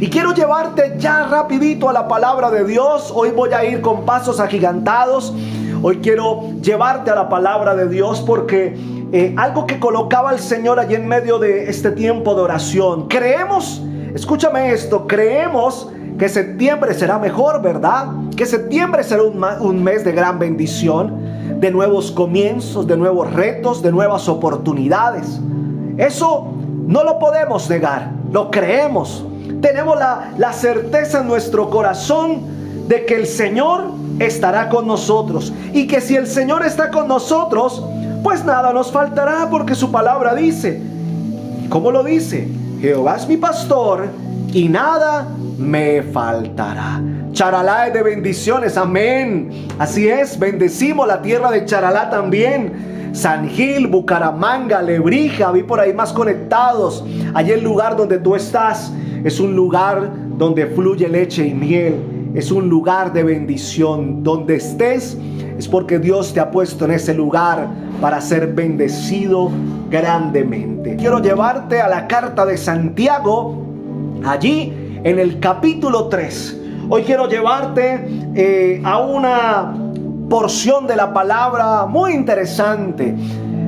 Y quiero llevarte ya rapidito a la palabra de Dios. Hoy voy a ir con pasos agigantados. Hoy quiero llevarte a la palabra de Dios porque algo que colocaba el Señor allí en medio de este tiempo de oración. Creemos, escúchame esto, creemos que septiembre será mejor, ¿verdad? Que septiembre será un mes de gran bendición, de nuevos comienzos, de nuevos retos, de nuevas oportunidades. Eso no lo podemos negar, lo creemos. Tenemos la certeza en nuestro corazón de que el Señor estará con nosotros. Y que si el Señor está con nosotros, pues nada nos faltará, porque su palabra dice, ¿cómo lo dice? Jehová es mi pastor y nada me faltará. Charalá es de bendiciones, amén. Así es, bendecimos la tierra de Charalá también. San Gil, Bucaramanga, Lebrija, vi por ahí más conectados. Allí el lugar donde tú estás es un lugar donde fluye leche y miel. Es un lugar de bendición. Donde estés es porque Dios te ha puesto en ese lugar para ser bendecido grandemente. Quiero llevarte a la carta de Santiago, allí en el capítulo 3. Hoy quiero llevarte a una porción de la palabra muy interesante.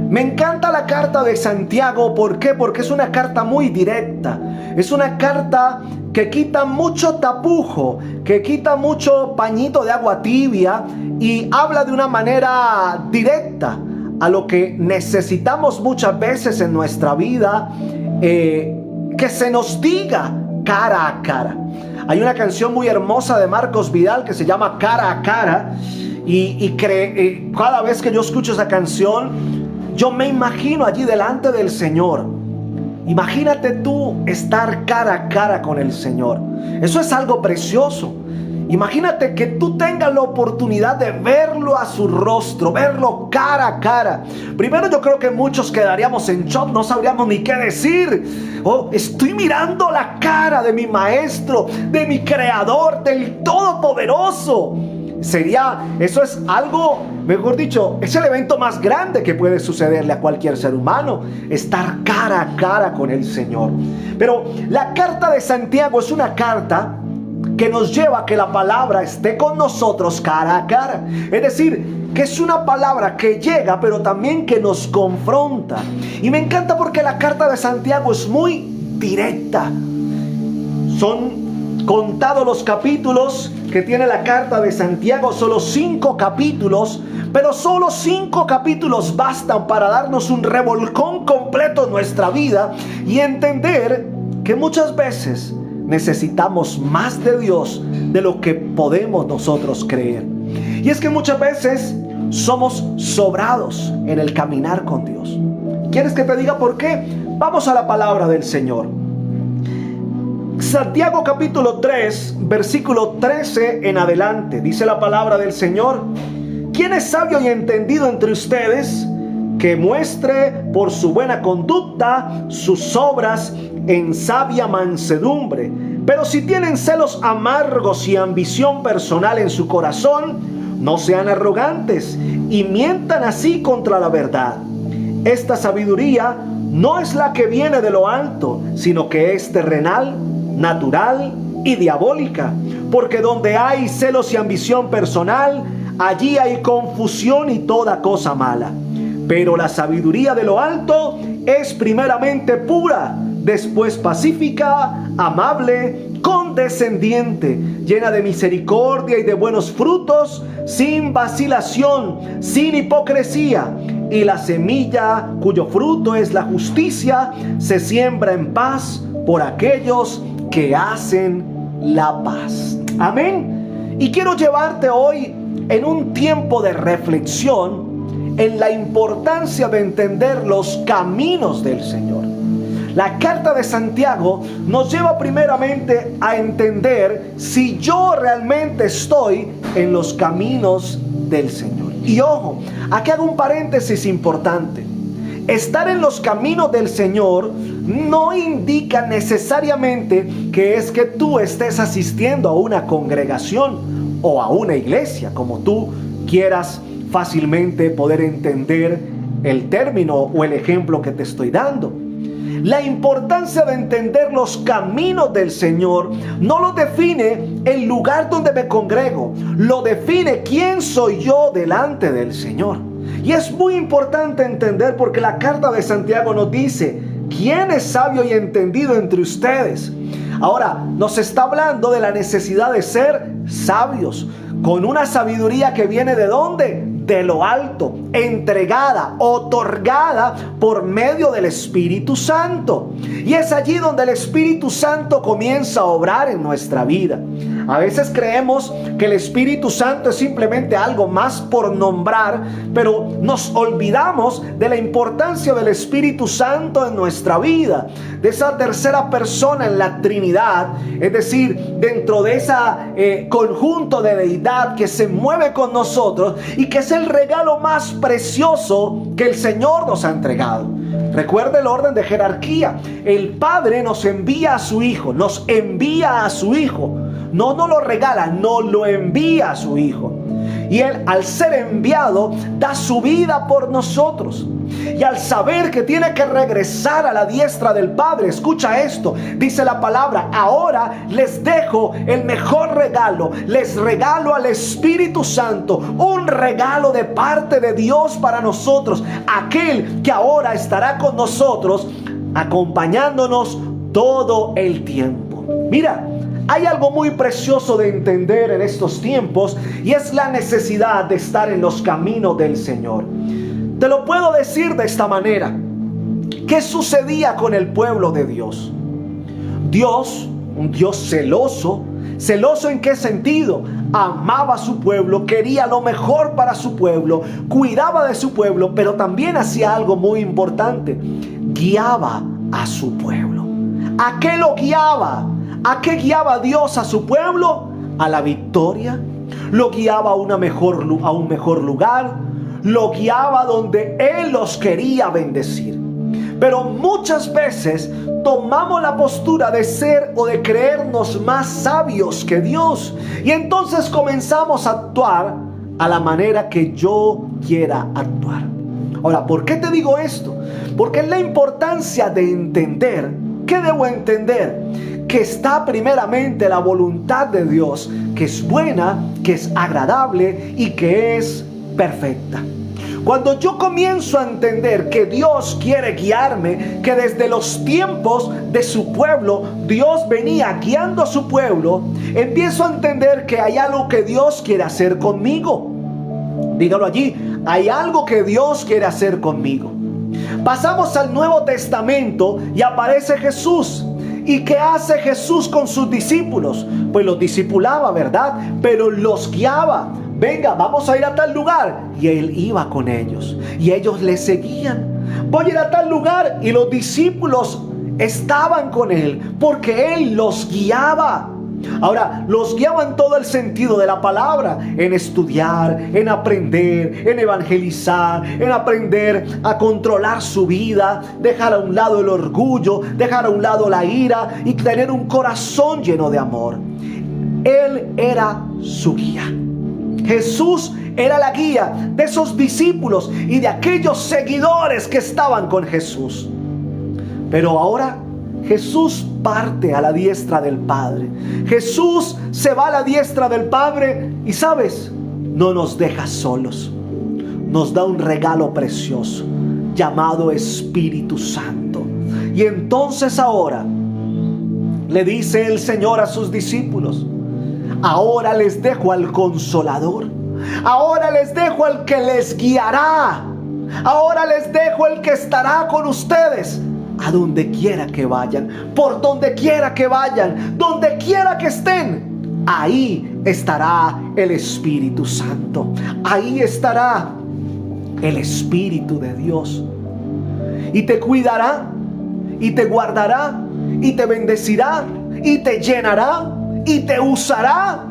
Me encanta la carta de Santiago. ¿Por qué? Porque es una carta muy directa. Es una carta que quita mucho tapujo, que quita mucho pañito de agua tibia y habla de una manera directa a lo que necesitamos muchas veces en nuestra vida, que se nos diga cara a cara. Hay una canción muy hermosa de Marcos Vidal que se llama Cara a Cara y cada vez que yo escucho esa canción, yo me imagino allí delante del Señor. Imagínate tú estar cara a cara con el Señor. Eso es algo precioso. Imagínate que tú tengas la oportunidad de verlo a su rostro, verlo cara a cara. Primero yo creo que muchos quedaríamos en shock, no sabríamos ni qué decir. Oh, estoy mirando la cara de mi maestro, de mi creador, del Todopoderoso. Eso es algo, mejor dicho, es el evento más grande que puede sucederle a cualquier ser humano, estar cara a cara con el Señor. Pero la carta de Santiago es una carta que nos lleva a que la palabra esté con nosotros cara a cara. Es decir, que es una palabra que llega, pero también que nos confronta. Y me encanta porque la carta de Santiago es muy directa. Son contados los capítulos que tiene la carta de Santiago, solo 5 capítulos, pero solo 5 capítulos bastan para darnos un revolcón completo en nuestra vida y entender que muchas veces necesitamos más de Dios de lo que podemos nosotros creer. Y es que muchas veces somos sobrados en el caminar con Dios. ¿Quieres que te diga por qué? Vamos a la palabra del Señor. Santiago capítulo 3, versículo 13 en adelante. Dice la palabra del Señor: ¿Quién es sabio y entendido entre ustedes? Que muestre por su buena conducta sus obras en sabia mansedumbre. Pero si tienen celos amargos y ambición personal en su corazón, no sean arrogantes y mientan así contra la verdad. Esta sabiduría no es la que viene de lo alto, sino que es terrenal, natural y diabólica. Porque donde hay celos y ambición personal, allí hay confusión y toda cosa mala. Pero la sabiduría de lo alto es primeramente pura, después pacífica, amable, condescendiente, llena de misericordia y de buenos frutos, sin vacilación, sin hipocresía. Y la semilla cuyo fruto es la justicia se siembra en paz por aquellos que hacen la paz. Amén. Y quiero llevarte hoy en un tiempo de reflexión en la importancia de entender los caminos del Señor. La carta de Santiago nos lleva primeramente a entender si yo realmente estoy en los caminos del Señor. Y ojo, aquí hago un paréntesis importante. Estar en los caminos del Señor no indica necesariamente que es que tú estés asistiendo a una congregación o a una iglesia, como tú quieras fácilmente poder entender el término o el ejemplo que te estoy dando. La importancia de entender los caminos del Señor no lo define el lugar donde me congrego, lo define quién soy yo delante del Señor. Y es muy importante entender, porque la carta de Santiago nos dice: ¿quién es sabio y entendido entre ustedes? Ahora, nos está hablando de la necesidad de ser sabios, con una sabiduría que viene ¿de dónde? De lo alto, entregada, otorgada por medio del Espíritu Santo. Y es allí donde el Espíritu Santo comienza a obrar en nuestra vida. A veces creemos que el Espíritu Santo es simplemente algo más por nombrar, pero nos olvidamos de la importancia del Espíritu Santo en nuestra vida, de esa tercera persona en la Trinidad, es decir, dentro de ese conjunto de deidad que se mueve con nosotros y que es el regalo más precioso que el Señor nos ha entregado. Recuerda el orden de jerarquía. El Padre nos envía a su Hijo, nos envía a su Hijo. No nos lo regala, no lo envía a su Hijo. Y Él, al ser enviado, da su vida por nosotros. Y al saber que tiene que regresar a la diestra del Padre, escucha esto, dice la palabra: ahora les dejo el mejor regalo, les regalo al Espíritu Santo, un regalo de parte de Dios para nosotros, aquel que ahora estará con nosotros, acompañándonos todo el tiempo. Mira, hay algo muy precioso de entender en estos tiempos, y es la necesidad de estar en los caminos del Señor. Te lo puedo decir de esta manera. ¿Qué sucedía con el pueblo de Dios? Dios, un Dios celoso. ¿Celoso en qué sentido? Amaba a su pueblo, quería lo mejor para su pueblo, cuidaba de su pueblo, pero también hacía algo muy importante: guiaba a su pueblo. ¿A qué lo guiaba? ¿A qué guiaba Dios a su pueblo? A la victoria. Lo guiaba a un mejor lugar. Lo guiaba donde Él los quería bendecir. Pero muchas veces tomamos la postura de ser o de creernos más sabios que Dios. Y entonces comenzamos a actuar a la manera que yo quiera actuar. Ahora, ¿por qué te digo esto? Porque es la importancia de entender. ¿Qué debo entender? Que está primeramente la voluntad de Dios, que es buena, que es agradable y que es perfecta. Cuando yo comienzo a entender que Dios quiere guiarme, que desde los tiempos de su pueblo Dios venía guiando a su pueblo, empiezo a entender que hay algo que Dios quiere hacer conmigo. Dígalo allí: hay algo que Dios quiere hacer conmigo. Pasamos al Nuevo Testamento y aparece Jesús. ¿Y qué hace Jesús con sus discípulos? Pues los discipulaba, ¿verdad? Pero los guiaba. Venga, vamos a ir a tal lugar. Y Él iba con ellos. Y ellos le seguían. Voy a ir a tal lugar. Y los discípulos estaban con Él, porque Él los guiaba. Ahora, los guiaba en todo el sentido de la palabra, en estudiar, en aprender, en evangelizar, en aprender a controlar su vida, dejar a un lado el orgullo, dejar a un lado la ira y tener un corazón lleno de amor. Él era su guía. Jesús era la guía de esos discípulos y de aquellos seguidores que estaban con Jesús. Pero ahora Jesús parte a la diestra del Padre. Jesús se va a la diestra del Padre y, ¿sabes? No nos deja solos. Nos da un regalo precioso llamado Espíritu Santo. Y entonces ahora le dice el Señor a sus discípulos: ahora les dejo al Consolador. Ahora les dejo al que les guiará. Ahora les dejo el que estará con ustedes a donde quiera que vayan, por donde quiera que vayan, donde quiera que estén. Ahí estará el Espíritu Santo. Ahí estará el Espíritu de Dios. Y te cuidará, y te guardará, y te bendecirá, y te llenará, y te usará.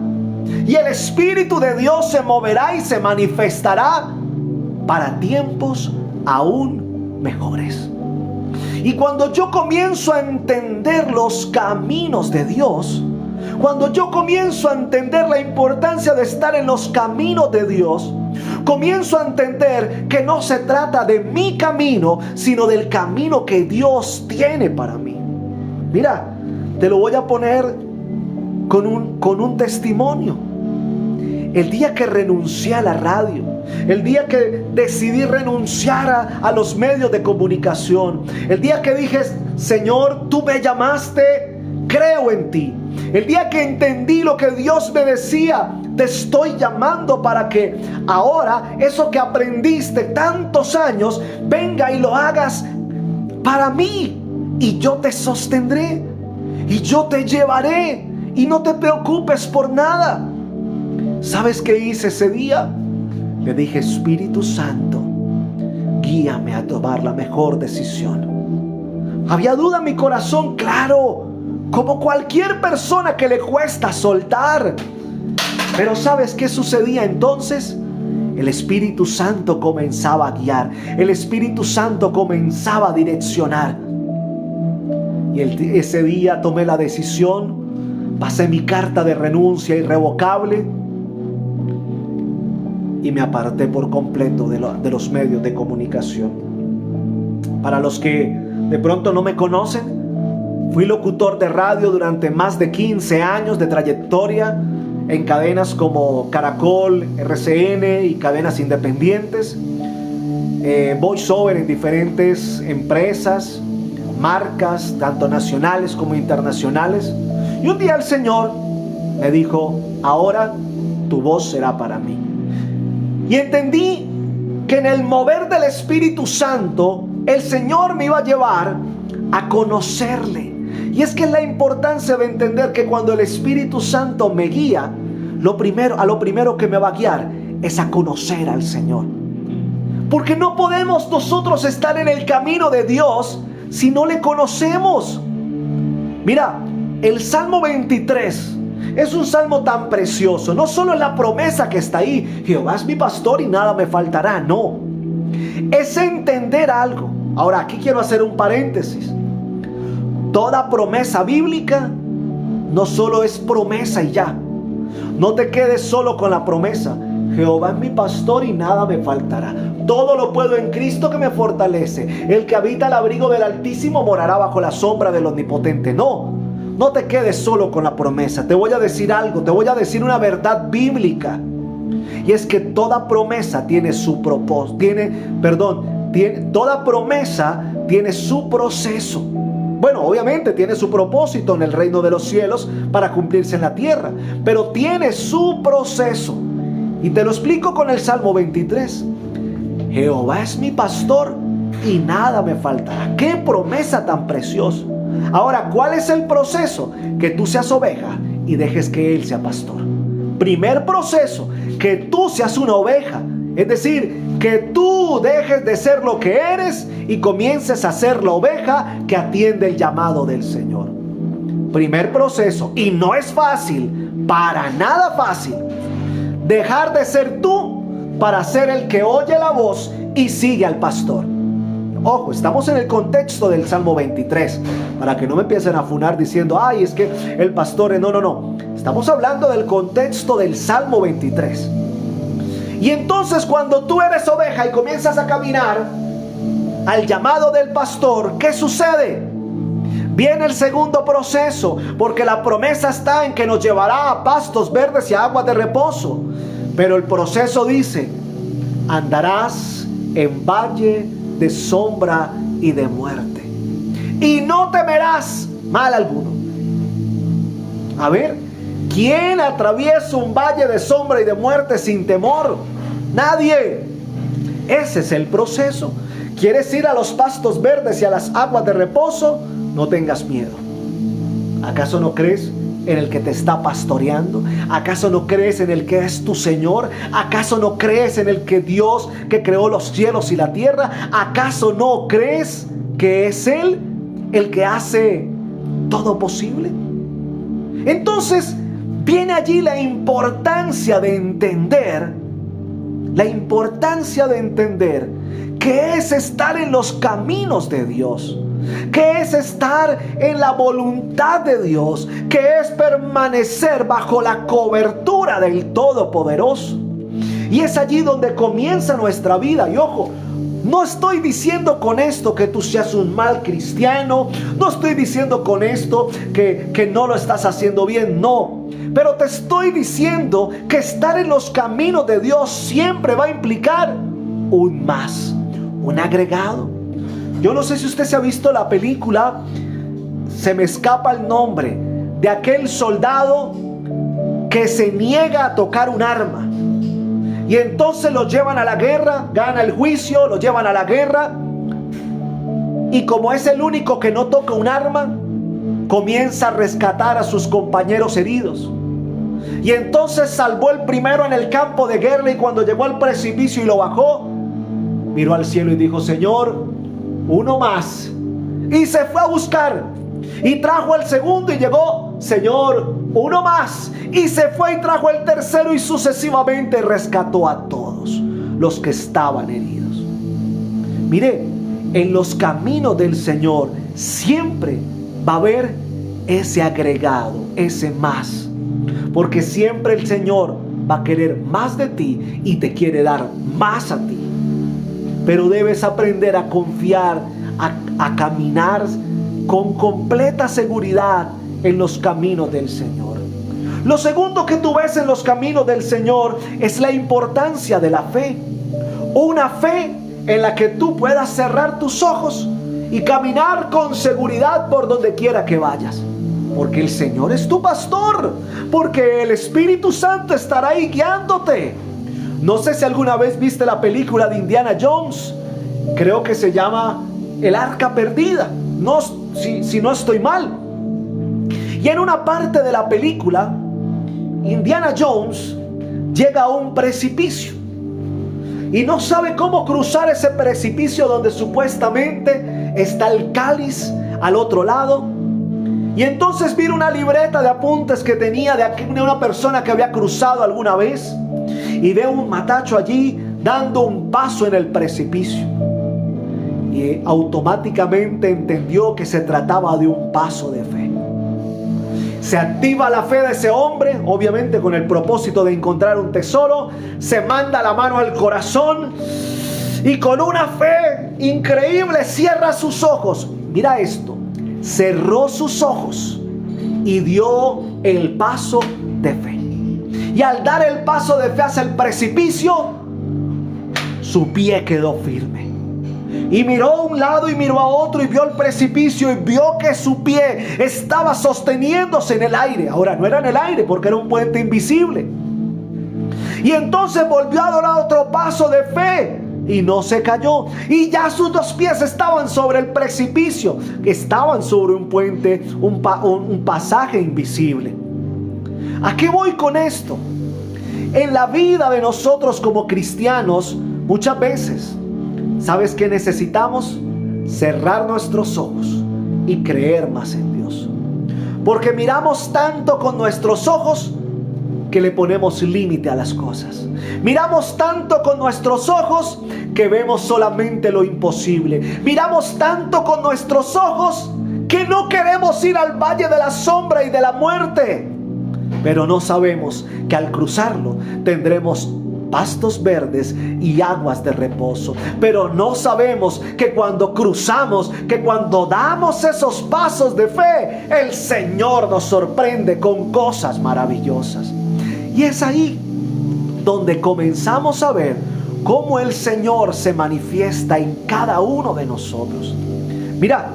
Y el Espíritu de Dios se moverá y se manifestará para tiempos aún mejores. Y cuando yo comienzo a entender los caminos de Dios, cuando yo comienzo a entender la importancia de estar en los caminos de Dios, Comienzo a entender que no se trata de mi camino, sino del camino que Dios tiene para mí. Mira, te lo voy a poner con un testimonio. El día que renuncié a la radio, el día que decidí renunciar a los medios de comunicación, el día que dije, Señor, tú me llamaste, creo en ti. El día que entendí lo que Dios me decía, te estoy llamando para que ahora eso que aprendiste tantos años, venga y lo hagas para mí. Y yo te sostendré, y yo te llevaré, y no te preocupes por nada. ¿Sabes qué hice ese día? Le dije, Espíritu Santo, guíame a tomar la mejor decisión. Había duda en mi corazón, claro, como cualquier persona que le cuesta soltar. Pero ¿sabes qué sucedía entonces? El Espíritu Santo comenzaba a guiar. El Espíritu Santo comenzaba a direccionar. Y ese día tomé la decisión, pasé mi carta de renuncia irrevocable y me aparté por completo de los medios de comunicación. Para los que de pronto no me conocen, fui locutor de radio durante más de 15 años de trayectoria en cadenas como Caracol, RCN y cadenas independientes. Voiceover en diferentes empresas, marcas, tanto nacionales como internacionales. Y un día el Señor me dijo, ahora tu voz será para mí. Y entendí que en el mover del Espíritu Santo, el Señor me iba a llevar a conocerle. Y es que es la importancia de entender que cuando el Espíritu Santo me guía, a lo primero que me va a guiar es a conocer al Señor. Porque no podemos nosotros estar en el camino de Dios si no le conocemos. Mira, el Salmo 23 es un salmo tan precioso. No solo es la promesa que está ahí, Jehová es mi pastor y nada me faltará. No, es entender algo. Ahora aquí quiero hacer un paréntesis. Toda promesa bíblica no solo es promesa y ya. No te quedes solo con la promesa. Jehová es mi pastor y nada me faltará. Todo lo puedo en Cristo que me fortalece. El que habita al abrigo del Altísimo morará bajo la sombra del Omnipotente. No te quedes solo con la promesa. Te voy a decir algo, te voy a decir una verdad bíblica. Y es que toda promesa tiene su propósito. Toda promesa tiene su proceso. Bueno, obviamente tiene su propósito en el reino de los cielos para cumplirse en la tierra, pero tiene su proceso. Y te lo explico con el Salmo 23. Jehová es mi pastor y nada me faltará. ¡Qué promesa tan preciosa! Ahora, ¿cuál es el proceso? Que tú seas oveja y dejes que Él sea pastor. Primer proceso, que tú seas una oveja. Es decir, que tú dejes de ser lo que eres y comiences a ser la oveja que atiende el llamado del Señor. Primer proceso. Y no es fácil, para nada fácil, dejar de ser tú para ser el que oye la voz y sigue al pastor. Ojo, estamos en el contexto del Salmo 23, para que no me empiecen a funar diciendo, ay, es que el pastor... No. Estamos hablando del contexto del Salmo 23. Y entonces cuando tú eres oveja y comienzas a caminar al llamado del pastor, ¿qué sucede? Viene el segundo proceso, porque la promesa está en que nos llevará a pastos verdes y a aguas de reposo. Pero el proceso dice, andarás en valle de sombra y de muerte, y no temerás mal alguno. A ver, ¿quién atraviesa un valle de sombra y de muerte sin temor? Nadie. Ese es el proceso. ¿Quieres ir a los pastos verdes y a las aguas de reposo? No tengas miedo. ¿Acaso no crees en el que te está pastoreando? ¿Acaso no crees en el que es tu Señor? ¿Acaso no crees en el que Dios que creó los cielos y la tierra? ¿Acaso no crees que es Él el que hace todo posible? Entonces viene allí la importancia de entender que es estar en los caminos de Dios, que es estar en la voluntad de Dios, que es permanecer bajo la cobertura del Todopoderoso. Y es allí donde comienza nuestra vida. Y ojo, no estoy diciendo con esto que tú seas un mal cristiano. No estoy diciendo con esto que no lo estás haciendo bien. No. Pero te estoy diciendo que estar en los caminos de Dios siempre va a implicar un más, un agregado. Yo no sé si usted se ha visto la película, se me escapa el nombre, de aquel soldado que se niega a tocar un arma. Y entonces lo llevan a la guerra, gana el juicio, lo llevan a la guerra. Y como es el único que no toca un arma, comienza a rescatar a sus compañeros heridos. Y entonces salvó el primero en el campo de guerra, y cuando llegó al precipicio y lo bajó, miró al cielo y dijo: Señor, uno más. Y se fue a buscar y trajo al segundo, y llegó: Señor, uno más. Y se fue y trajo el tercero, y sucesivamente rescató a todos los que estaban heridos. Mire, en los caminos del Señor siempre va a haber ese agregado, ese más. Porque siempre el Señor va a querer más de ti y te quiere dar más a ti. Pero debes aprender a confiar, a caminar con completa seguridad en los caminos del Señor. Lo segundo que tú ves en los caminos del Señor es la importancia de la fe. Una fe en la que tú puedas cerrar tus ojos y caminar con seguridad por donde quiera que vayas. Porque el Señor es tu pastor. Porque el Espíritu Santo estará ahí guiándote. No sé si alguna vez viste la película de Indiana Jones. Creo que se llama El Arca Perdida. No, si no estoy mal. Y en una parte de la película, Indiana Jones llega a un precipicio y no sabe cómo cruzar ese precipicio donde supuestamente está el cáliz al otro lado. Y entonces mira una libreta de apuntes que tenía de una persona que había cruzado alguna vez, y ve un matacho allí dando un paso en el precipicio, y automáticamente entendió que se trataba de un paso de fe. Se activa la fe de ese hombre, obviamente con el propósito de encontrar un tesoro. Se manda la mano al corazón y con una fe increíble cierra sus ojos. Mira esto, cerró sus ojos y dio el paso de fe. Y al dar el paso de fe hacia el precipicio, su pie quedó firme. Y miró a un lado y miró a otro y vio el precipicio y vio que su pie estaba sosteniéndose en el aire. Ahora no era en el aire porque era un puente invisible. Y entonces volvió a dar otro paso de fe y no se cayó. Y ya sus dos pies estaban sobre el precipicio, que estaban sobre un puente, un pasaje invisible. ¿A qué voy con esto? En la vida de nosotros como cristianos, muchas veces, ¿sabes qué necesitamos? Cerrar nuestros ojos y creer más en Dios. Porque miramos tanto con nuestros ojos que le ponemos límite a las cosas. Miramos tanto con nuestros ojos que vemos solamente lo imposible. Miramos tanto con nuestros ojos que no queremos ir al valle de la sombra y de la muerte. Pero no sabemos que al cruzarlo tendremos pastos verdes y aguas de reposo. Pero no sabemos que cuando cruzamos, que cuando damos esos pasos de fe, el Señor nos sorprende con cosas maravillosas. Y es ahí donde comenzamos a ver cómo el Señor se manifiesta en cada uno de nosotros. Mira,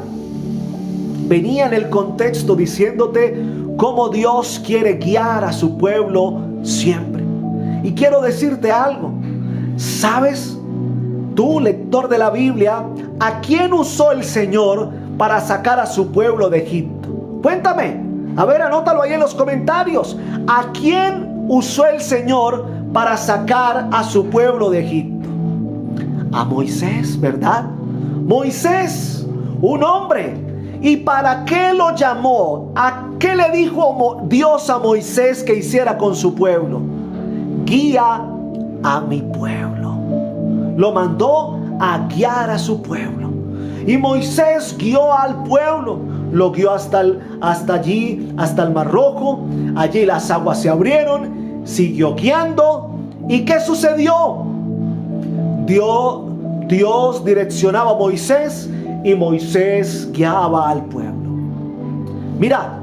venía en el contexto diciéndote cómo Dios quiere guiar a su pueblo siempre. Y quiero decirte algo. ¿Sabes? Tú, lector de la Biblia, ¿a quién usó el Señor para sacar a su pueblo de Egipto? Cuéntame. A ver, anótalo ahí en los comentarios. ¿A quién usó el Señor para sacar a su pueblo de Egipto? A Moisés, ¿verdad? Moisés, un hombre. ¿Y para qué lo llamó? ¿A qué le dijo Dios a Moisés que hiciera con su pueblo? Guía a mi pueblo. Lo mandó a guiar a su pueblo. Y Moisés guió al pueblo. Lo guió hasta allí, hasta el Mar Rojo. Allí las aguas se abrieron. Siguió guiando. ¿Y qué sucedió? Dios direccionaba a Moisés y Moisés guiaba al pueblo. Mira,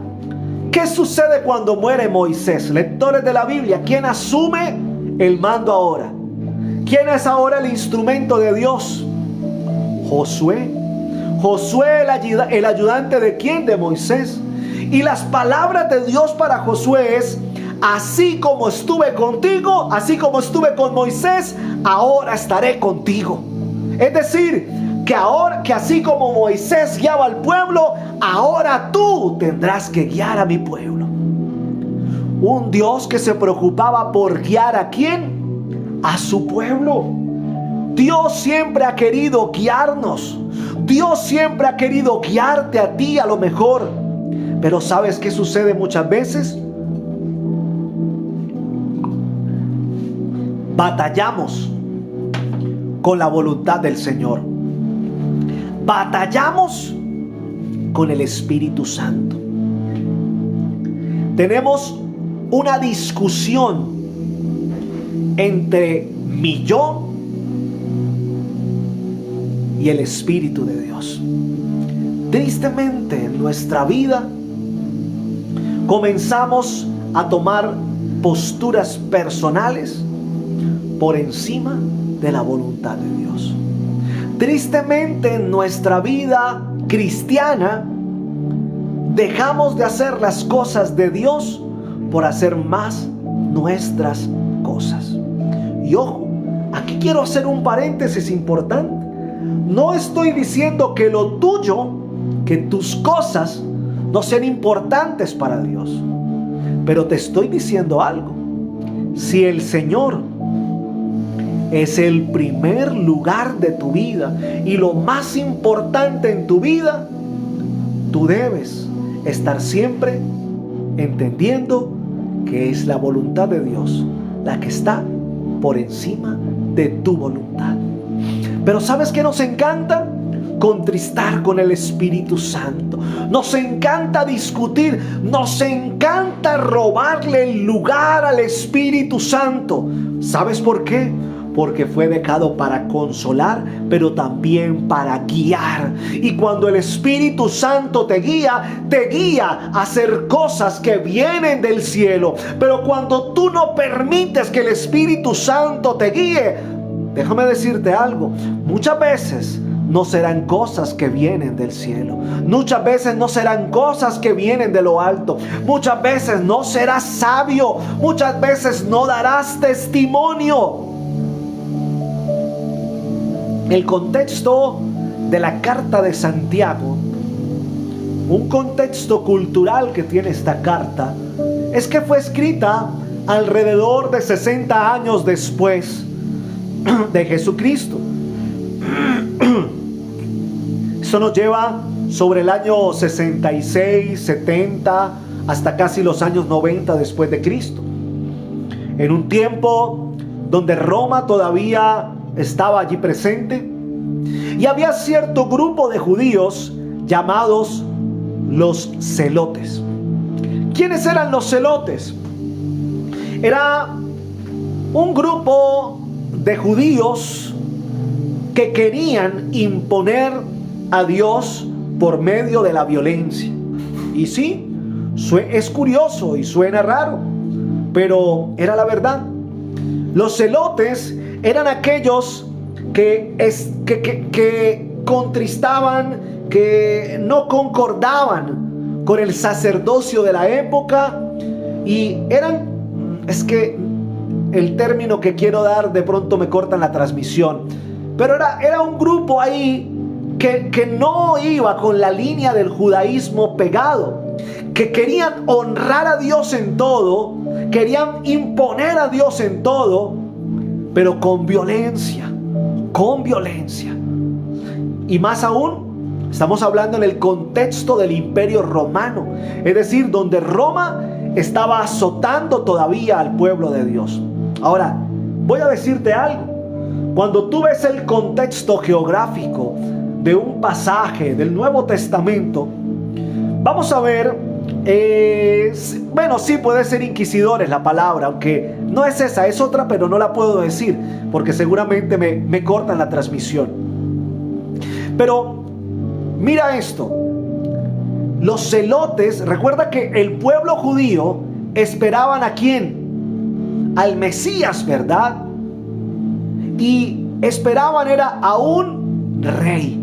¿qué sucede cuando muere Moisés? Lectores de la Biblia, ¿quién asume el mando ahora? ¿Quién es ahora el instrumento de Dios? Josué. Josué, el ayudante de ¿quién? De Moisés. Y las palabras de Dios para Josué es: así como estuve contigo, así como estuve con Moisés, ahora estaré contigo. Es decir, que así como Moisés guiaba al pueblo, ahora tú tendrás que guiar a mi pueblo. Un Dios que se preocupaba por guiar ¿a quién? A su pueblo. Dios siempre ha querido guiarnos. Dios siempre ha querido guiarte a ti a lo mejor. Pero ¿sabes qué sucede muchas veces? Batallamos con la voluntad del Señor. Batallamos con el Espíritu Santo. Tenemos una discusión entre mi yo y el Espíritu de Dios. Tristemente en nuestra vida comenzamos a tomar posturas personales por encima de la voluntad de Dios. Tristemente en nuestra vida cristiana dejamos de hacer las cosas de Dios por hacer más nuestras cosas. Y ojo, aquí quiero hacer un paréntesis importante. No estoy diciendo que lo tuyo, que tus cosas no sean importantes para Dios, pero te estoy diciendo algo. Si el Señor es el primer lugar de tu vida y lo más importante en tu vida, tú debes estar siempre entendiendo que es la voluntad de Dios la que está por encima de tu voluntad. Pero ¿sabes qué nos encanta? Contristar con el Espíritu Santo. Nos encanta discutir, nos encanta robarle el lugar al Espíritu Santo. ¿Sabes por qué? Porque fue dejado para consolar, pero también para guiar. Y cuando el Espíritu Santo te guía a hacer cosas que vienen del cielo. Pero cuando tú no permites que el Espíritu Santo te guíe, déjame decirte algo, muchas veces no serán cosas que vienen del cielo. Muchas veces no serán cosas que vienen de lo alto. Muchas veces no serás sabio. Muchas veces no darás testimonio. El contexto de la carta de Santiago, un contexto cultural que tiene esta carta, es que fue escrita alrededor de 60 años después de Jesucristo. Eso nos lleva sobre el año 66, 70, hasta casi los años 90 después de Cristo. En un tiempo donde Roma todavía estaba allí presente y había cierto grupo de judíos llamados los celotes. ¿Quiénes eran los celotes? Era un grupo de judíos que querían imponer a Dios por medio de la violencia. Y sí, es curioso y suena raro, pero era la verdad. Los celotes eran aquellos que contristaban, que no concordaban con el sacerdocio de la época, y es que el término que quiero dar de pronto me cortan la transmisión, pero era un grupo ahí que no iba con la línea del judaísmo pegado, que querían honrar a Dios en todo, querían imponer a Dios en todo, pero con violencia. Y más aún, estamos hablando en el contexto del Imperio Romano, es decir, donde Roma estaba azotando todavía al pueblo de Dios. Ahora, voy a decirte algo. Cuando tú ves el contexto geográfico de un pasaje del Nuevo Testamento, vamos a ver, bueno, sí puede ser inquisidores la palabra, aunque No es esa, es otra, pero no la puedo decir porque seguramente me cortan la transmisión. Pero mira esto. Los celotes, recuerda que el pueblo judío esperaban ¿a quién? Al Mesías, ¿verdad? Y esperaban era a un rey.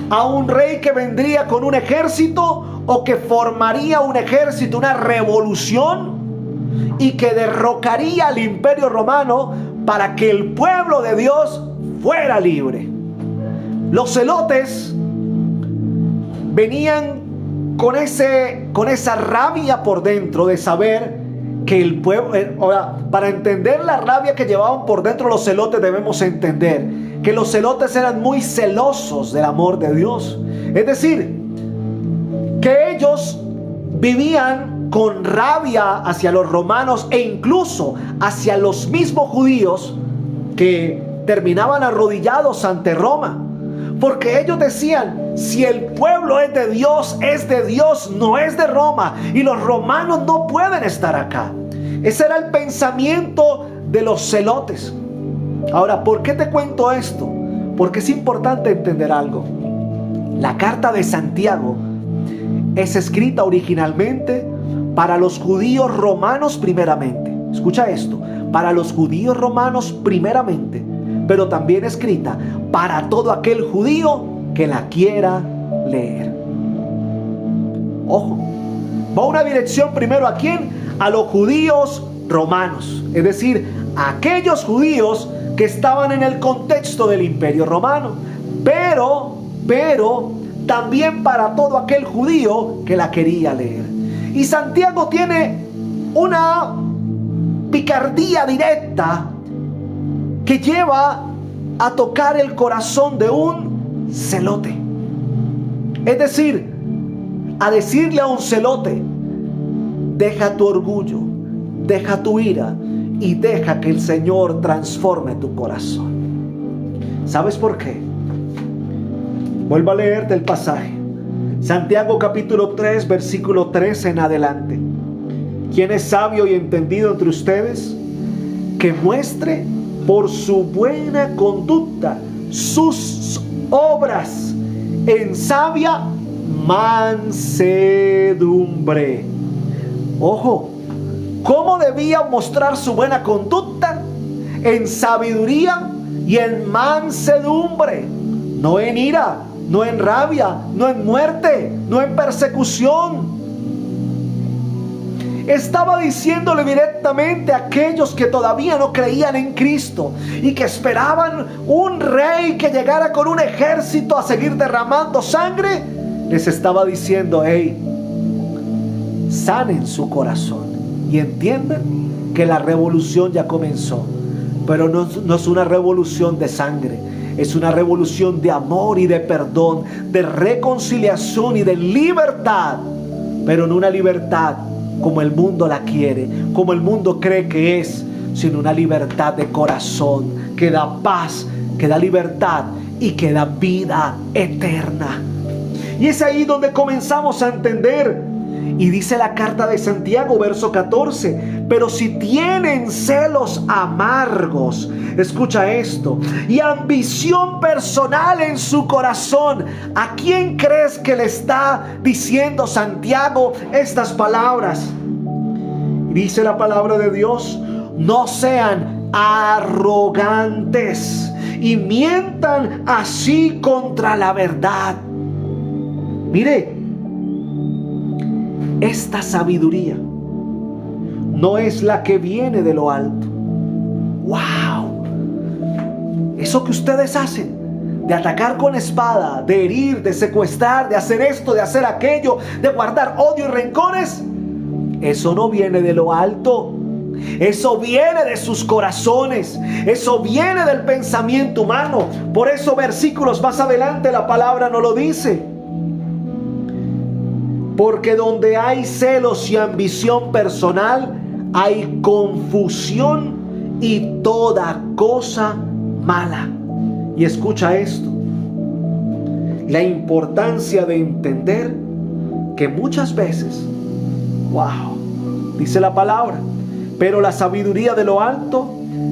A un rey que vendría con un ejército o que formaría un ejército, una revolución, y que derrocaría al imperio romano para que el pueblo de Dios fuera libre. Los celotes venían con esa rabia por dentro de saber que el pueblo... Ahora, para entender la rabia que llevaban por dentro los celotes, debemos entender que los celotes eran muy celosos del amor de Dios. Es decir, que ellos vivían con rabia hacia los romanos e incluso hacia los mismos judíos que terminaban arrodillados ante Roma. Porque ellos decían, si el pueblo es de Dios, no es de Roma. Y los romanos no pueden estar acá. Ese era el pensamiento de los celotes. Ahora, ¿por qué te cuento esto? Porque es importante entender algo. La carta de Santiago es escrita originalmente para los judíos romanos primeramente. Escucha esto, para los judíos romanos primeramente, pero también escrita para todo aquel judío que la quiera leer. Ojo, va una dirección primero ¿a quién? A los judíos romanos, es decir, a aquellos judíos que estaban en el contexto del imperio romano, pero también para todo aquel judío que la quería leer. Y Santiago tiene una picardía directa que lleva a tocar el corazón de un celote. Es decir, a decirle a un celote, deja tu orgullo, deja tu ira y deja que el Señor transforme tu corazón. ¿Sabes por qué? Vuelvo a leerte el pasaje. Santiago capítulo 3, versículo 13 en adelante. ¿Quién es sabio y entendido entre ustedes? Que muestre por su buena conducta sus obras en sabia mansedumbre. Ojo, ¿cómo debía mostrar su buena conducta? En sabiduría y en mansedumbre, no en ira, no en rabia, no en muerte, no en persecución. Estaba diciéndole directamente a aquellos que todavía no creían en Cristo y que esperaban un rey que llegara con un ejército a seguir derramando sangre. Les estaba diciendo, hey, sanen su corazón y entiendan que la revolución ya comenzó. Pero no es una revolución de sangre, es una revolución de amor y de perdón, de reconciliación y de libertad. Pero no una libertad como el mundo la quiere, como el mundo cree que es, sino una libertad de corazón que da paz, que da libertad y que da vida eterna. Y es ahí donde comenzamos a entender. Y dice la carta de Santiago, verso 14, pero si tienen celos amargos, escucha esto, y ambición personal en su corazón, ¿a quién crees que le está diciendo Santiago estas palabras? Dice la palabra de Dios, no sean arrogantes y mientan así contra la verdad. Mire, esta sabiduría no es la que viene de lo alto. ¡Wow! Eso que ustedes hacen, de atacar con espada, de herir, de secuestrar, de hacer esto, de hacer aquello, de guardar odio y rencores, eso no viene de lo alto. Eso viene de sus corazones. Eso viene del pensamiento humano. Por eso versículos más adelante la palabra nos lo dice. Porque donde hay celos y ambición personal, hay confusión y toda cosa mala. Y escucha esto, la importancia de entender que muchas veces, wow, dice la palabra, Pero la sabiduría de lo alto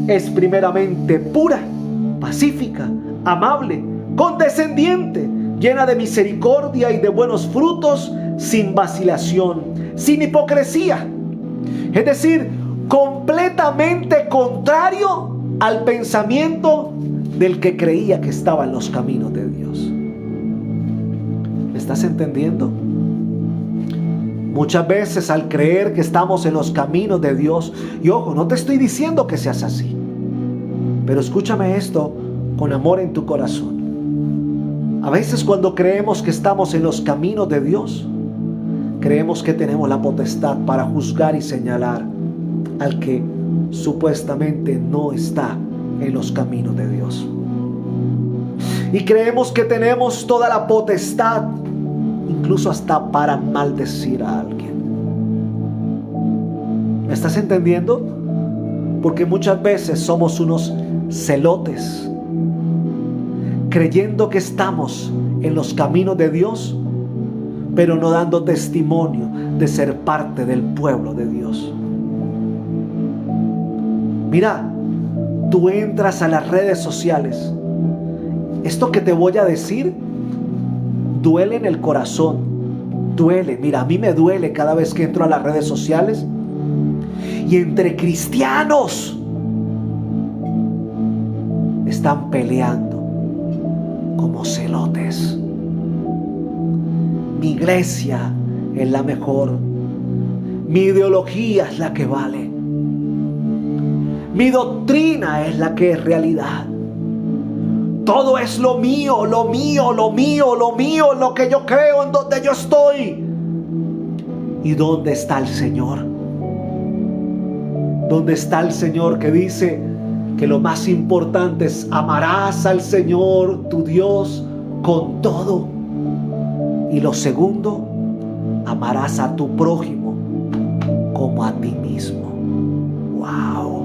es primeramente pura, pacífica, amable, condescendiente, llena de misericordia y de buenos frutos, sin vacilación, sin hipocresía. Es decir, completamente contrario al pensamiento del que creía que estaba en los caminos de Dios. ¿Me estás entendiendo? Muchas veces al creer que estamos en los caminos de Dios, y ojo, no te estoy diciendo que seas así, pero escúchame esto con amor en tu corazón. A veces cuando creemos que estamos en los caminos de Dios, creemos que tenemos la potestad para juzgar y señalar al que supuestamente no está en los caminos de Dios. Y creemos que tenemos toda la potestad, incluso hasta para maldecir a alguien. ¿Me estás entendiendo? Porque muchas veces somos unos celotes, creyendo que estamos en los caminos de Dios, pero no dando testimonio de ser parte del pueblo de Dios. Mira, tú entras a las redes sociales. Esto que te voy a decir duele en el corazón, duele. Mira, a mí me duele cada vez que entro a las redes sociales y entre cristianos están peleando como celotes. Mi iglesia es la mejor, mi ideología es la que vale, mi doctrina es la que es realidad. Todo es lo mío, lo mío, lo mío, lo mío, lo que yo creo, en donde yo estoy. ¿Y dónde está el Señor? ¿Dónde está el Señor que dice que lo más importante es amarás al Señor tu Dios con todo? Y lo segundo, amarás a tu prójimo como a ti mismo. ¡Wow!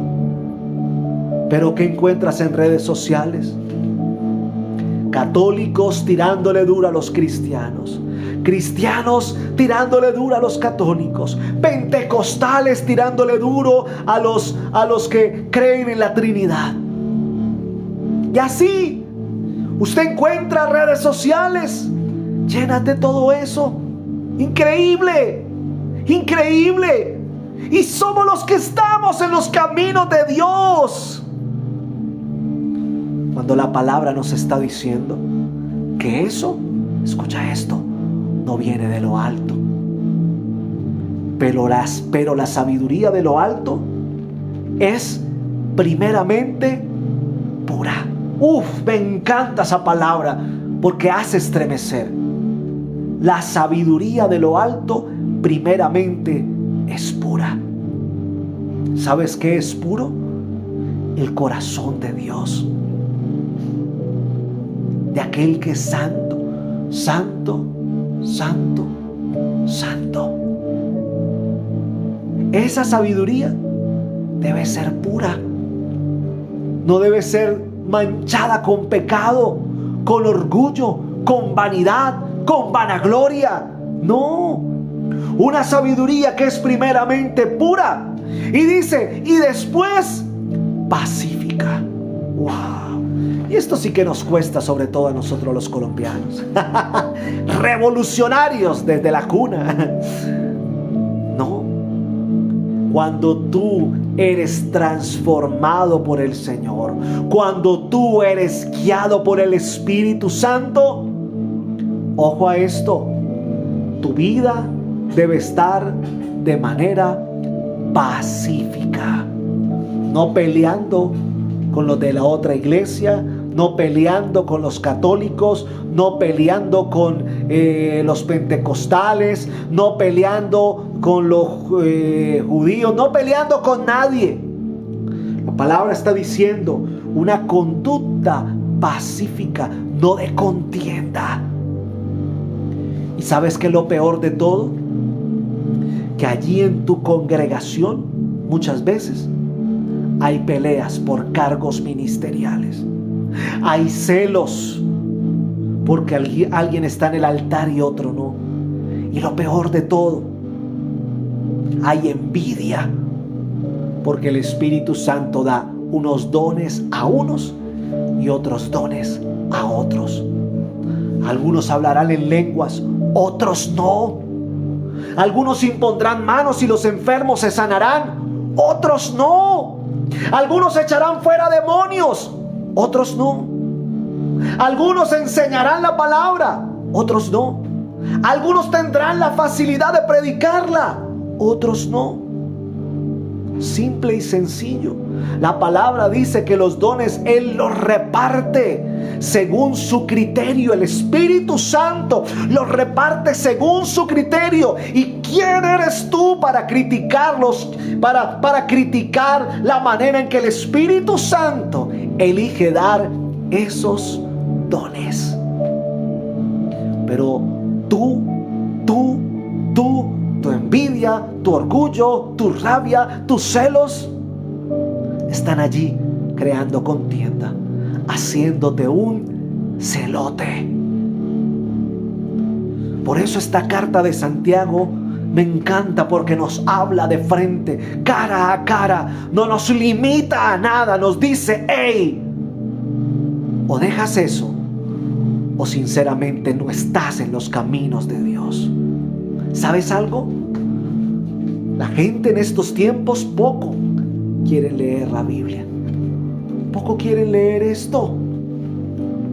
¿Pero qué encuentras en redes sociales? Católicos tirándole duro a los cristianos, cristianos tirándole duro a los católicos, pentecostales tirándole duro a los que creen en la Trinidad. Y así usted encuentra redes sociales llenas de todo eso. Increíble, increíble. Y somos los que estamos en los caminos de Dios, cuando la palabra nos está diciendo que eso, escucha esto, no viene de lo alto. Pero la sabiduría de lo alto es primeramente pura. Me encanta esa palabra porque hace estremecer. La sabiduría de lo alto primeramente es pura. ¿Sabes qué es puro? El corazón de Dios, de aquel que es santo, santo, santo, santo. Esa sabiduría debe ser pura, no debe ser manchada con pecado, con orgullo, con vanidad, con vanagloria. No, una sabiduría que es primeramente pura, y dice, y después pacífica. ¡Wow! Y esto sí que nos cuesta, sobre todo a nosotros los colombianos. Revolucionarios desde la cuna. No. Cuando tú eres transformado por el Señor, cuando tú eres guiado por el Espíritu Santo, ojo a esto, tu vida debe estar de manera pacífica, no peleando con los de la otra iglesia, no peleando con los católicos, no peleando con los pentecostales, no peleando con los judíos, no peleando con nadie. La palabra está diciendo una conducta pacífica, no de contienda. ¿Y sabes qué es lo peor de todo? Que allí en tu congregación muchas veces hay peleas por cargos ministeriales. Hay celos porque alguien está en el altar y otro no. Y lo peor de todo, hay envidia. Porque el Espíritu Santo da unos dones a unos y otros dones a otros. Algunos hablarán en lenguas, otros no. Algunos impondrán manos y los enfermos se sanarán, otros no. Algunos echarán fuera demonios, otros no. Algunos enseñarán la palabra, otros no. Algunos tendrán la facilidad de predicarla, otros no. Simple y sencillo. La palabra dice que los dones Él los reparte según su criterio. El Espíritu Santo los reparte según su criterio. ¿Y quién eres tú para criticarlos? Para criticar la manera en que el Espíritu Santo elige dar esos dones. Pero tu envidia, tu orgullo, tu rabia, tus celos están allí creando contienda, haciéndote un celote. Por eso esta carta de Santiago me encanta, porque nos habla de frente, cara a cara, no nos limita a nada, nos dice: hey, o dejas eso, o sinceramente no estás en los caminos de Dios. ¿Sabes algo? La gente en estos tiempos poco quiere leer la Biblia. Poco quieren leer esto.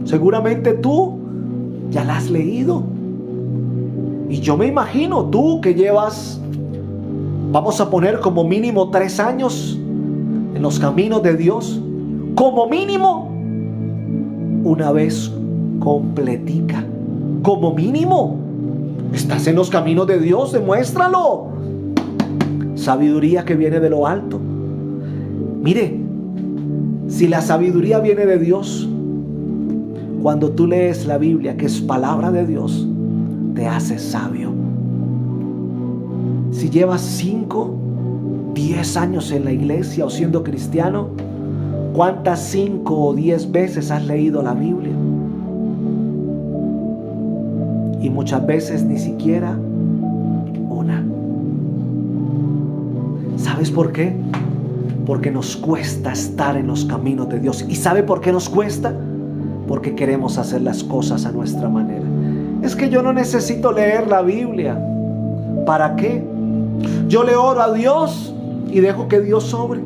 Seguramente tú ya la has leído. Y yo me imagino tú que llevas, vamos a poner como mínimo 3 años en los caminos de Dios. Como mínimo una vez completica. Como mínimo estás en los caminos de Dios, demuéstralo. Sabiduría que viene de lo alto. Mire, si la sabiduría viene de Dios, cuando tú lees la Biblia, que es palabra de Dios, te haces sabio. Si llevas 5, 10 años en la iglesia o siendo cristiano, ¿cuántas 5 o 10 veces has leído la Biblia? Y muchas veces ni siquiera una. ¿Sabes por qué? Porque nos cuesta estar en los caminos de Dios. ¿Y sabe por qué nos cuesta? Porque queremos hacer las cosas a nuestra manera. Es que yo no necesito leer la Biblia. ¿Para qué? Yo le oro a Dios y dejo que Dios obre.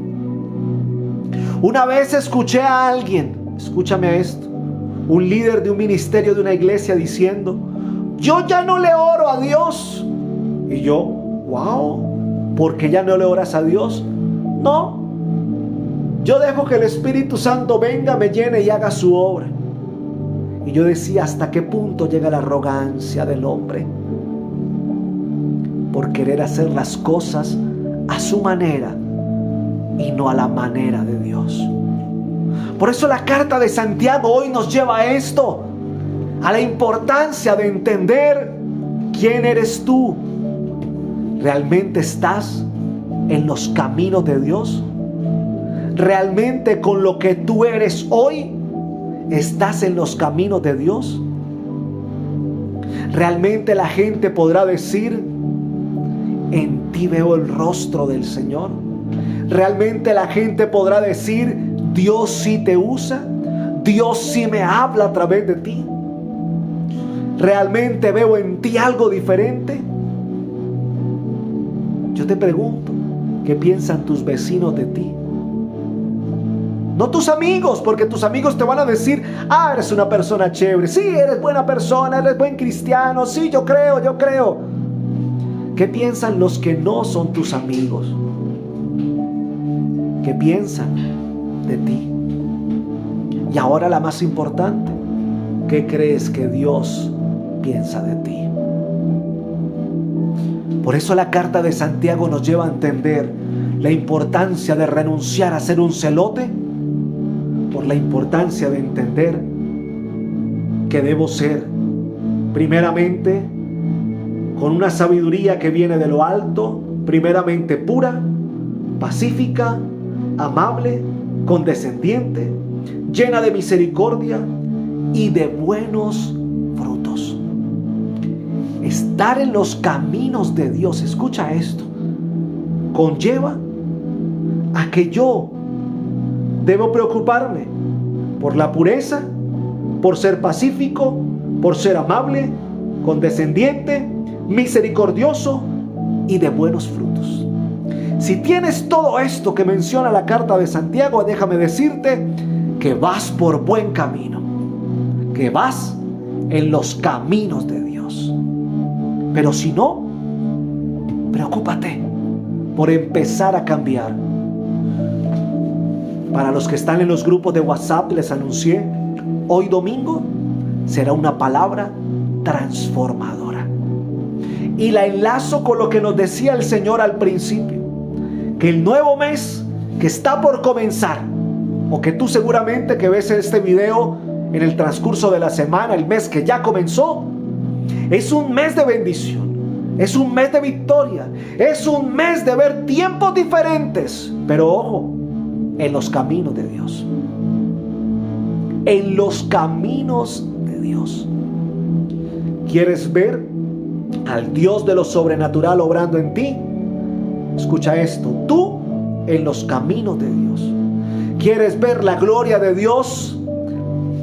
Una vez escuché a alguien, escúchame esto, un líder de un ministerio de una iglesia diciendo: yo ya no le oro a Dios. Y yo, wow, ¿por qué ya no le oras a Dios? No, yo dejo que el Espíritu Santo venga, me llene y haga su obra. Y yo decía: ¿hasta qué punto llega la arrogancia del hombre? Por querer hacer las cosas a su manera y no a la manera de Dios. Por eso la carta de Santiago hoy nos lleva a esto, a la importancia de entender quién eres tú. ¿Realmente estás en los caminos de Dios? ¿Realmente con lo que tú eres hoy estás en los caminos de Dios? ¿Realmente la gente podrá decir: en ti veo el rostro del Señor? ¿Realmente la gente podrá decir: Dios sí te usa? ¿Dios sí me habla a través de ti? ¿Realmente veo en ti algo diferente? Yo te pregunto, ¿qué piensan tus vecinos de ti? No tus amigos, porque tus amigos te van a decir: ah, eres una persona chévere, sí, eres buena persona, eres buen cristiano, sí, yo creo. ¿Qué piensan los que no son tus amigos? ¿Qué piensan de ti? Y ahora la más importante, ¿qué crees que Dios piensa de ti? Por eso la carta de Santiago nos lleva a entender la importancia de renunciar a ser un celote, por la importancia de entender que debo ser, primeramente, con una sabiduría que viene de lo alto, primeramente pura, pacífica, amable, condescendiente, llena de misericordia y de buenos frutos. Estar en los caminos de Dios, escucha esto, conlleva a que yo debo preocuparme por la pureza, por ser pacífico, por ser amable, condescendiente, misericordioso y de buenos frutos. Si tienes todo esto que menciona la carta de Santiago, déjame decirte que vas por buen camino, que vas en los caminos de Dios. Pero si no, preocúpate por empezar a cambiar. Para los que están en los grupos de WhatsApp, les anuncié, hoy domingo será una palabra transformadora. Y la enlazo con lo que nos decía el Señor al principio, que el nuevo mes que está por comenzar, o que tú seguramente que ves este video en el transcurso de la semana, el mes que ya comenzó, es un mes de bendición, es un mes de victoria, es un mes de ver tiempos diferentes, pero ojo, en los caminos de Dios. En los caminos de Dios. ¿Quieres ver al Dios de lo sobrenatural obrando en ti? Escucha esto, tú en los caminos de Dios. ¿Quieres ver la gloria de Dios?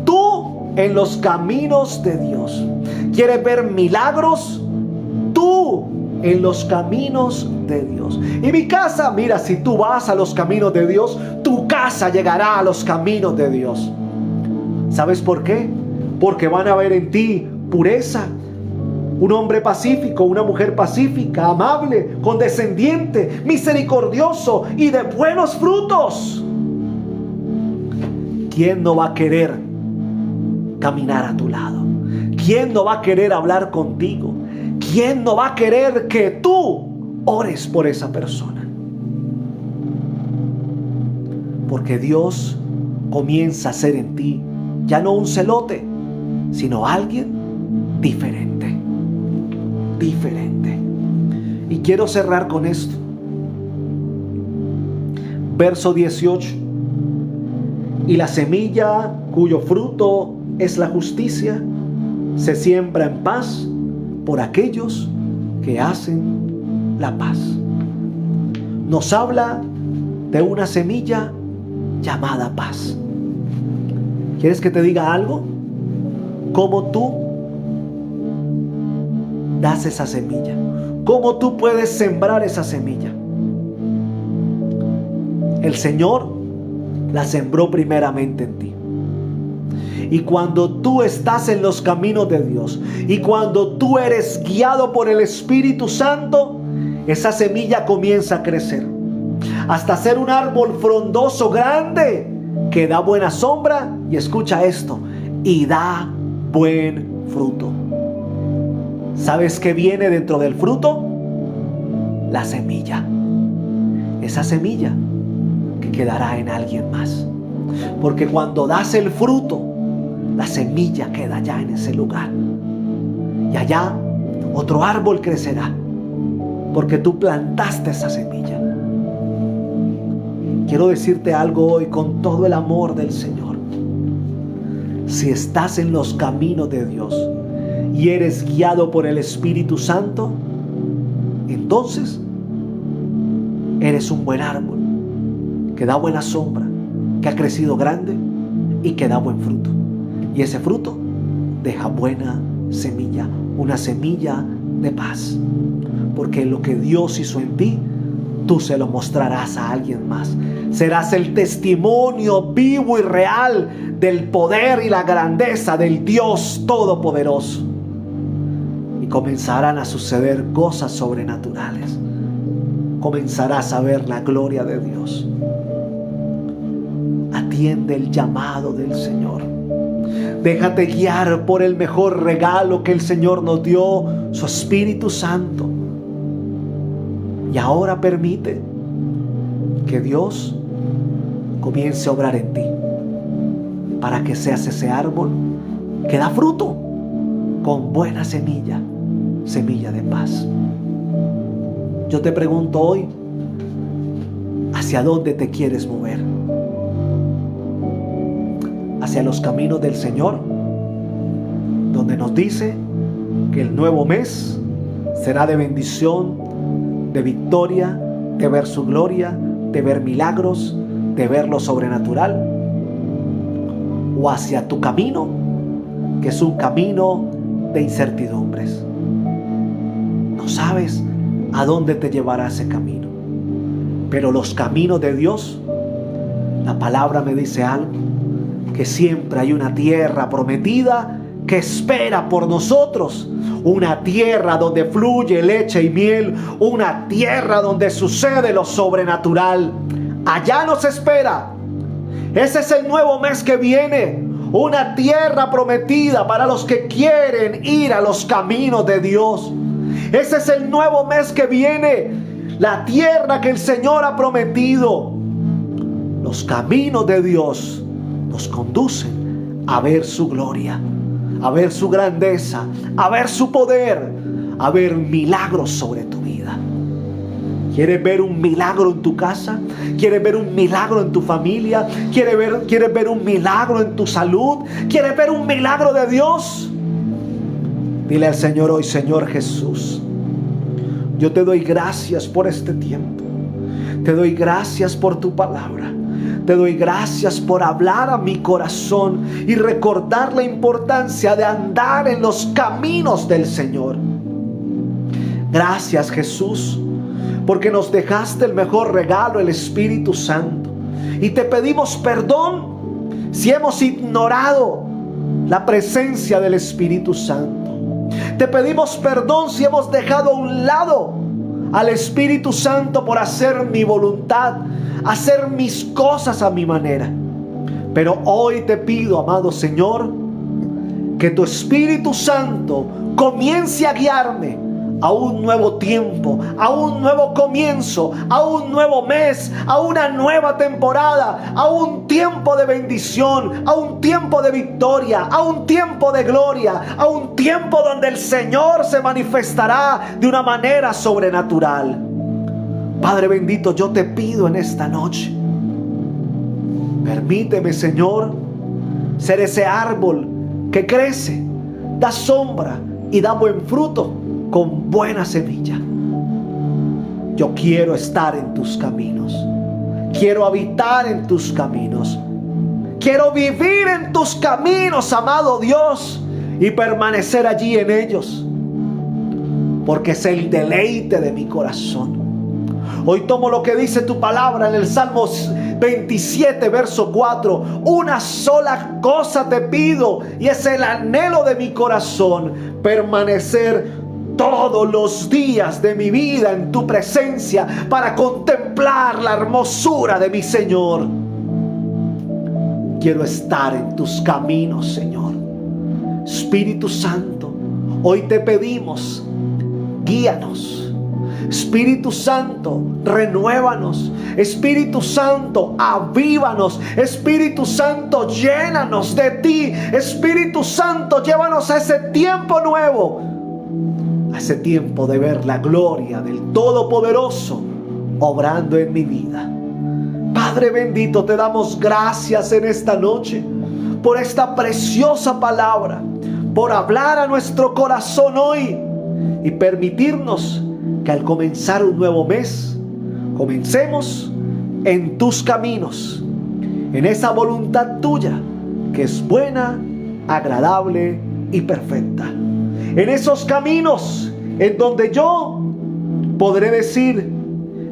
Tú en los caminos de Dios. ¿Quieres ver milagros? Tú en los caminos de Dios. Y mi casa, mira, si tú vas a los caminos de Dios, tu casa llegará a los caminos de Dios. ¿Sabes por qué? Porque van a ver en ti pureza, un hombre pacífico, una mujer pacífica, amable, condescendiente, misericordioso y de buenos frutos. ¿Quién no va a querer caminar a tu lado? ¿Quién no va a querer hablar contigo? ¿Quién no va a querer que tú ores por esa persona? Porque Dios comienza a ser en ti ya no un celote, sino alguien diferente. Diferente. Y quiero cerrar con esto. Verso 18. Y la semilla cuyo fruto es la justicia se siembra en paz por aquellos que hacen la paz. Nos habla de una semilla llamada paz. ¿Quieres que te diga algo? ¿Cómo tú das esa semilla? ¿Cómo tú puedes sembrar esa semilla? El Señor la sembró primeramente en ti. Y cuando tú estás en los caminos de Dios y cuando tú eres guiado por el Espíritu Santo, esa semilla comienza a crecer hasta ser un árbol frondoso grande que da buena sombra, y escucha esto, y da buen fruto. ¿Sabes qué viene dentro del fruto? La semilla. Esa semilla que quedará en alguien más. Porque cuando das el fruto, la semilla queda ya en ese lugar. Y allá otro árbol crecerá. Porque tú plantaste esa semilla. Quiero decirte algo hoy con todo el amor del Señor. Si estás en los caminos de Dios y eres guiado por el Espíritu Santo, entonces eres un buen árbol que da buena sombra, que ha crecido grande y que da buen fruto. Y ese fruto deja buena semilla, una semilla de paz. Porque lo que Dios hizo en ti, tú se lo mostrarás a alguien más. Serás el testimonio vivo y real del poder y la grandeza del Dios Todopoderoso. Y comenzarán a suceder cosas sobrenaturales. Comenzarás a ver la gloria de Dios. Atiende el llamado del Señor. Déjate guiar por el mejor regalo que el Señor nos dio, su Espíritu Santo. Y ahora permite que Dios comience a obrar en ti para que seas ese árbol que da fruto con buena semilla, semilla de paz. Yo te pregunto hoy, ¿hacia dónde te quieres mover? ¿Hacia los caminos del Señor, donde nos dice que el nuevo mes será de bendición, de victoria, de ver su gloria, de ver milagros, de ver lo sobrenatural, o hacia tu camino, que es un camino de incertidumbres. No sabes a dónde te llevará ese camino, pero los caminos de Dios, la palabra me dice algo, que siempre hay una tierra prometida que espera por nosotros, una tierra donde fluye leche y miel, una tierra donde sucede lo sobrenatural. Allá nos espera. Ese es el nuevo mes que viene, una tierra prometida para los que quieren ir a los caminos de Dios. Ese es el nuevo mes que viene, la tierra que el Señor ha prometido. Los caminos de Dios nos conducen a ver su gloria, a ver su grandeza, a ver su poder, a ver milagros sobre tu vida. ¿Quieres ver un milagro en tu casa? ¿Quieres ver un milagro en tu familia? ¿Quieres ver un milagro en tu salud? ¿Quieres ver un milagro de Dios? Dile al Señor hoy: Señor Jesús, yo te doy gracias por este tiempo. Te doy gracias por tu palabra. Te doy gracias por hablar a mi corazón y recordar la importancia de andar en los caminos del Señor. Gracias, Jesús, porque nos dejaste el mejor regalo, el Espíritu Santo. Y te pedimos perdón si hemos ignorado la presencia del Espíritu Santo. Te pedimos perdón si hemos dejado a un lado al Espíritu Santo por hacer mi voluntad, hacer mis cosas a mi manera. Pero hoy te pido, amado Señor, que tu Espíritu Santo comience a guiarme a un nuevo tiempo, a un nuevo comienzo, a un nuevo mes, a una nueva temporada, a un tiempo de bendición, a un tiempo de victoria, a un tiempo de gloria, a un tiempo donde el Señor se manifestará de una manera sobrenatural. Padre bendito, yo te pido en esta noche, permíteme, Señor, ser ese árbol que crece, da sombra y da buen fruto con buena semilla. Yo quiero estar en tus caminos, quiero habitar en tus caminos, quiero vivir en tus caminos, amado Dios, y permanecer allí en ellos, porque es el deleite de mi corazón. Hoy tomo lo que dice tu palabra en el Salmo 27, verso 4. Una sola cosa te pido, y es el anhelo de mi corazón: permanecer todos los días de mi vida en tu presencia, para contemplar la hermosura de mi Señor. Quiero estar en tus caminos, Señor. Espíritu Santo, hoy te pedimos, guíanos. Espíritu Santo, renuévanos. Espíritu Santo, avívanos. Espíritu Santo, llénanos de ti. Espíritu Santo, llévanos a ese tiempo nuevo, a ese tiempo de ver la gloria del Todopoderoso obrando en mi vida. Padre bendito, te damos gracias en esta noche por esta preciosa palabra, por hablar a nuestro corazón hoy y permitirnos que al comenzar un nuevo mes, comencemos en tus caminos, en esa voluntad tuya que es buena, agradable y perfecta. En esos caminos en donde yo podré decir: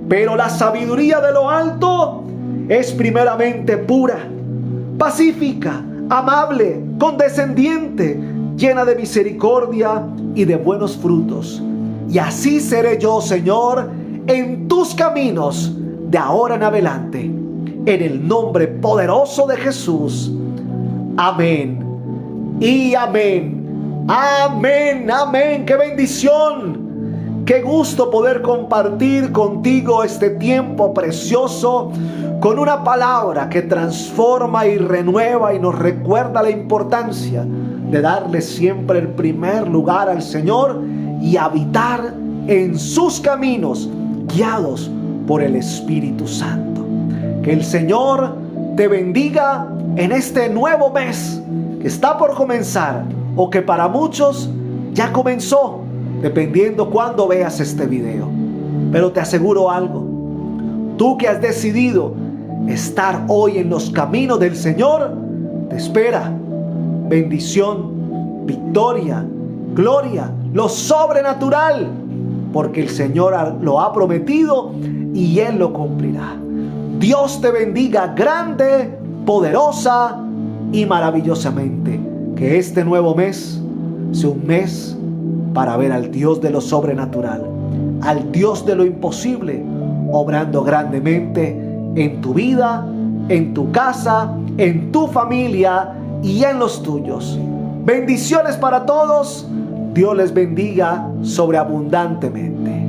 pero la sabiduría de lo alto es primeramente pura, pacífica, amable, condescendiente, llena de misericordia y de buenos frutos. Y así seré yo, Señor, en tus caminos de ahora en adelante, en el nombre poderoso de Jesús. Amén y amén. Amén, amén. ¡Qué bendición! Qué gusto poder compartir contigo este tiempo precioso con una palabra que transforma y renueva y nos recuerda la importancia de darle siempre el primer lugar al Señor y habitar en sus caminos, guiados por el Espíritu Santo. Que el Señor te bendiga en este nuevo mes que está por comenzar, o que para muchos ya comenzó, dependiendo cuándo veas este video. Pero te aseguro algo: Tú que has decidido estar hoy en los caminos del Señor, te espera bendición, victoria, gloria, lo sobrenatural, porque el Señor lo ha prometido y Él lo cumplirá. Dios te bendiga grande, poderosa y maravillosamente. Que este nuevo mes sea un mes para ver al Dios de lo sobrenatural, al Dios de lo imposible, obrando grandemente en tu vida, en tu casa, en tu familia y en los tuyos. Bendiciones para todos. Dios les bendiga sobreabundantemente.